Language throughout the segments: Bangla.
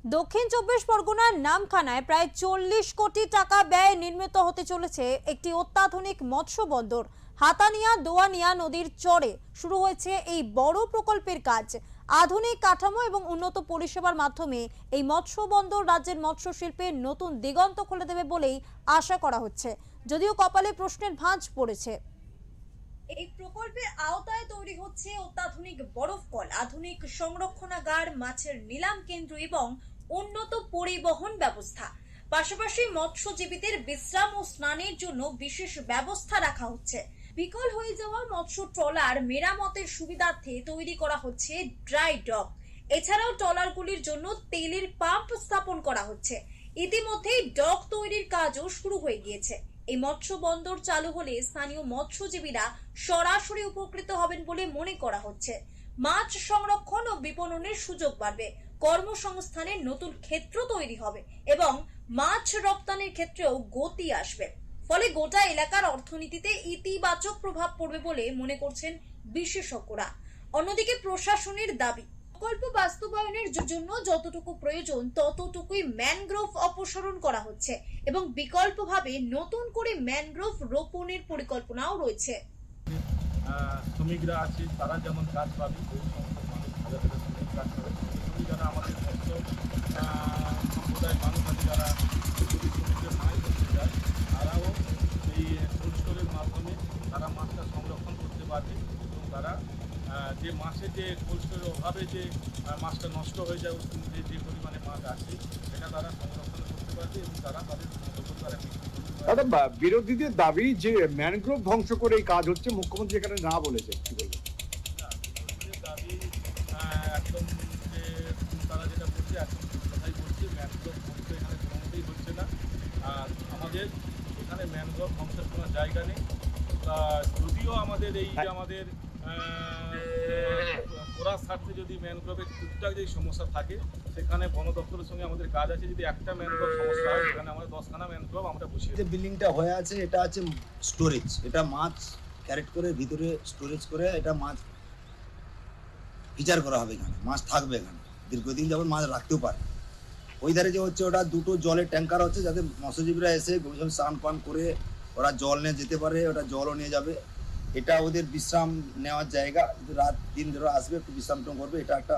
দক্ষিণ চব্বিশ পরগনার নামখানায় প্রায় 40 কোটি টাকা ব্যয়ে নির্মিত হতে চলেছে একটি অত্যাধুনিক মৎস্য বন্দর। হাতানিয়া দোয়ানিয়া নদীর চরে শুরু হয়েছে এই বড় প্রকল্পের কাজ। আধুনিক কাঠামো এবং উন্নত পরিষেবার মাধ্যমে এই মৎস্য বন্দর রাজ্যের মৎস্য শিল্পে নতুন দিগন্ত খুলে দেবে বলেই আশা করা হচ্ছে, যদিও কপালে প্রশ্নের ভাঁজ পড়েছে। এই প্রকল্পের আওতায় তৈরি হচ্ছে অত্যাধুনিক বরফকল, আধুনিক সংরক্ষণাগার, মাছের নিলাম কেন্দ্র এবং উন্নত পরিবহন ব্যবস্থা। পাশাপাশি মৎস্যজীবীদের বিশ্রাম ও স্নানের জন্য বিশেষ ব্যবস্থা রাখা হচ্ছে। বিকল হয়ে যাওয়া মৎস্য ট্রলার মেরামতের সুবিধার্থে তৈরি করা হচ্ছে ড্রাই ডক। এছাড়াও ট্রলারগুলির জন্য তেলের পাম্প স্থাপন করা হচ্ছে। ইতিমধ্যেই ডক তৈরির কাজও শুরু হয়ে গিয়েছে। এই মৎস্য বন্দর চালু হলে স্থানীয় মৎস্যজীবীরা সরাসরি উপকৃত হবেন বলে মনে করা হচ্ছে। মাছ সংরক্ষণ ও বিপণনের সুযোগ বাড়বে, কর্মসংস্থানের নতুন ক্ষেত্র তৈরি হবে এবং মাছ রপ্তানির ক্ষেত্রেও গতি আসবে। ফলে গোটা এলাকার অর্থনীতিতে ইতিবাচক প্রভাব পড়বে বলে মনে করছেন বিশেষজ্ঞরা। অন্যদিকে প্রশাসনের দাবি, প্রকল্প বাস্তবায়নের জন্য যতটুকু প্রয়োজন ততটুকুই ম্যানগ্রোভ অপসারণ করা হচ্ছে এবং বিকল্পভাবে নতুন করে ম্যানগ্রোভ রোপণের পরিকল্পনাও রয়েছে। শ্রমিকরা আছে তারা যেমন কাজ পাবে, ওই সমস্ত মানুষ হাজার হাজার শ্রমিক কাজ পাবে। সঙ্গে যারা আমাদের মৎস্য সম্প্রদায়ের মানুষ আছে, যারা সমুদ্রে মাছ ধরতে যায়, তারাও এই কোল্ড স্টোরের মাধ্যমে তারা মাছটা সংরক্ষণ করতে পারবে এবং তারা যে মাছের যে কোল্ড স্টোরের অভাবে যে মাছটা নষ্ট হয়ে যায়, যে পরিমাণে মাছ আছে সেটা তারা সংরক্ষণ করতে পারবে এবং তারা তাদের তারা দাদা, বিরোধীদের দাবি যে ম্যানগ্রোভ ধ্বংস করে এই কাজ হচ্ছে, মুখ্যমন্ত্রী এখানে না বলেছে, কি বলবেন? দাবি একদম যে তারা যেটা বলছে একদম কথাই বলছে, ম্যানগ্রোভ ধ্বংস এখানে কোনোমতেই হচ্ছে না। আর আমাদের এখানে ম্যানগ্রোভ ধ্বংসের কোনো জায়গা নেই। যদিও আমাদের এই যে আমাদের ওরা স্বার্থে যদি ম্যানগ্রোভের টুকটাক যদি সমস্যা থাকে, সেখানে বন দপ্তরের সঙ্গে আমাদের কাজ আছে। যদি একটা ম্যানগ্রোভ সমস্যা হয়, সেখানে আমরা 10খানা ম্যানগ্রোভ আমরা বসিয়ে যে বিল্ডিংটা হয়ে আছে, এটা আছে স্টোরেজ। এটা মাছ ক্যারেট করে ভিতরে স্টোরেজ করে এটা মাছ ফিচার করা হবে, এখানে মাছ থাকবে, এখানে দীর্ঘদিন যাবত মাছ রাখতেও পারে। ওই ধারে যে হচ্ছে ওটা দুটো জলের ট্যাঙ্কার হচ্ছে, যাতে মৎস্যজীবীরা এসে স্নান পান করে ওরা জল নিয়ে যেতে পারে, ওটা জলও নিয়ে যাবে। এটা ওদের বিশ্রাম নেওয়ার জায়গা, রাত দিন ধরে আসবে, একটু বিশ্রাম করবে, এটা একটা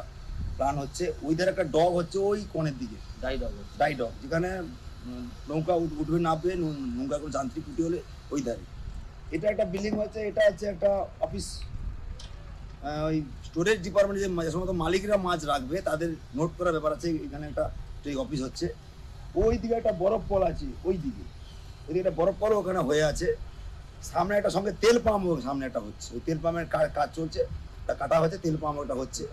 প্ল্যান হচ্ছে। ওই ধারে একটা ডগ হচ্ছে ওই কোণের দিকে, ডাই ডগ, যেখানে নৌকা উঠবে নামবে, নৌকা কোনো যান্ত্রিক উঠে হলে ওই ধারে। এটা একটা বিল্ডিং হচ্ছে, এটা হচ্ছে একটা অফিস। ওই স্টোরেজ ডিপার্টমেন্ট যে সমস্ত মালিকরা মাছ রাখবে তাদের নোট করার ব্যাপার আছে, এখানে একটা অফিস হচ্ছে। ওই দিকে একটা বরফ কল আছে, ওই দিকে একটা বরফ কল ওখানে হয়ে আছে। সামনে একটা সঙ্গে তেল পাম্প সামনে একটা হচ্ছে, ওই তেল পাম্পের কাজ চলছে, কাটা হচ্ছে, তেল পাম্প ওটা হচ্ছে।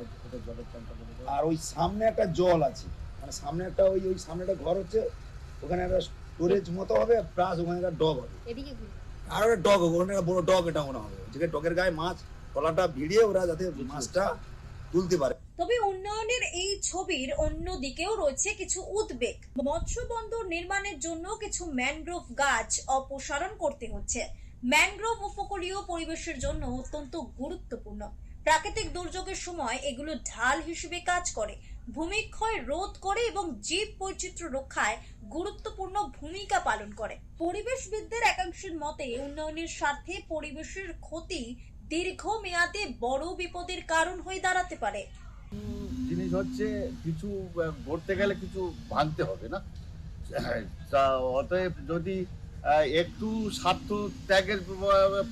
আর ওই সামনে একটা জল আছে, মানে সামনে একটা ওই সামনে একটা ঘর হচ্ছে, ওখানে একটা স্টোরেজ মতো হবে, প্লাস ওখানে একটা ডগ হবে, আর একটা ডগ হবে, ওখানে একটা বড় ডগ এটা মনে হবে, যেখানে ডগের গায়ে মাছ তলাটা ভিড়িয়ে ওরা যাতে মাছটা তুলতে পারে। তবে উন্নয়নের এই ছবির অন্য দিকেও রয়েছে কিছু উদ্বেগ। মৎস্য বন্দর নির্মাণের জন্য কিছু ম্যানগ্রোভ গাছ অপসারণ করতে হচ্ছে। ম্যানগ্রোভ উপকূলীয় পরিবেশের জন্য অত্যন্ত গুরুত্বপূর্ণ। প্রাকৃতিক দুর্যোগের সময় এগুলো ঢাল হিসেবে কাজ করে, ভূমিক্ষয় রোধ করে এবং জীব বৈচিত্র্য রক্ষায় গুরুত্বপূর্ণ ভূমিকা পালন করে। পরিবেশবিদদের একাংশের মতে উন্নয়নের স্বার্থে পরিবেশের ক্ষতি দীর্ঘমেয়াদে বড় বিপদের কারণ হয়ে দাঁড়াতে পারে। জিনিস হচ্ছে, কিছু গড়তে গেলে কিছু ভাঙতে হবে না? তা অতএব যদি একটু স্বার্থ ত্যাগের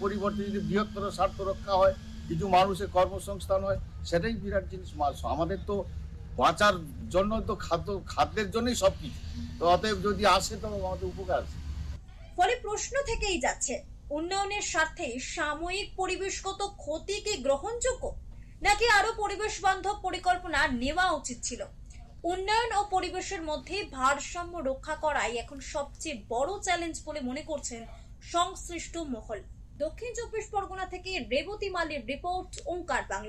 পরিবর্তে যদি বৃহত্তর স্বার্থ রক্ষা হয়, কিছু মানুষের কর্মসংস্থান হয়, সেটাই বিরাট জিনিস। আমাদের তো বাঁচার জন্য তো খাদ্যের জন্যই সব কিছু, তো অতএব যদি আসে তো আমাদের উপকার আছে। ফলে প্রশ্ন থেকেই যাচ্ছে, উন্নয়নের স্বার্থে সাময়িক পরিবেশগত ক্ষতি কি গ্রহণযোগ্য, নাকি আরো পরিবেশ বান্ধব পরিকল্পনা নেওয়া উচিত ছিল? উন্নয়ন ও পরিবেশের মধ্যে ভারসাম্য রক্ষা করাই এখন সবচেয়ে বড় চ্যালেঞ্জ বলে মনে করছেন সংশ্লিষ্ট মহল। দক্ষিণ চব্বিশ পরগনা থেকে রেবতী মালির রিপোর্ট, ওঙ্কার বাংলা।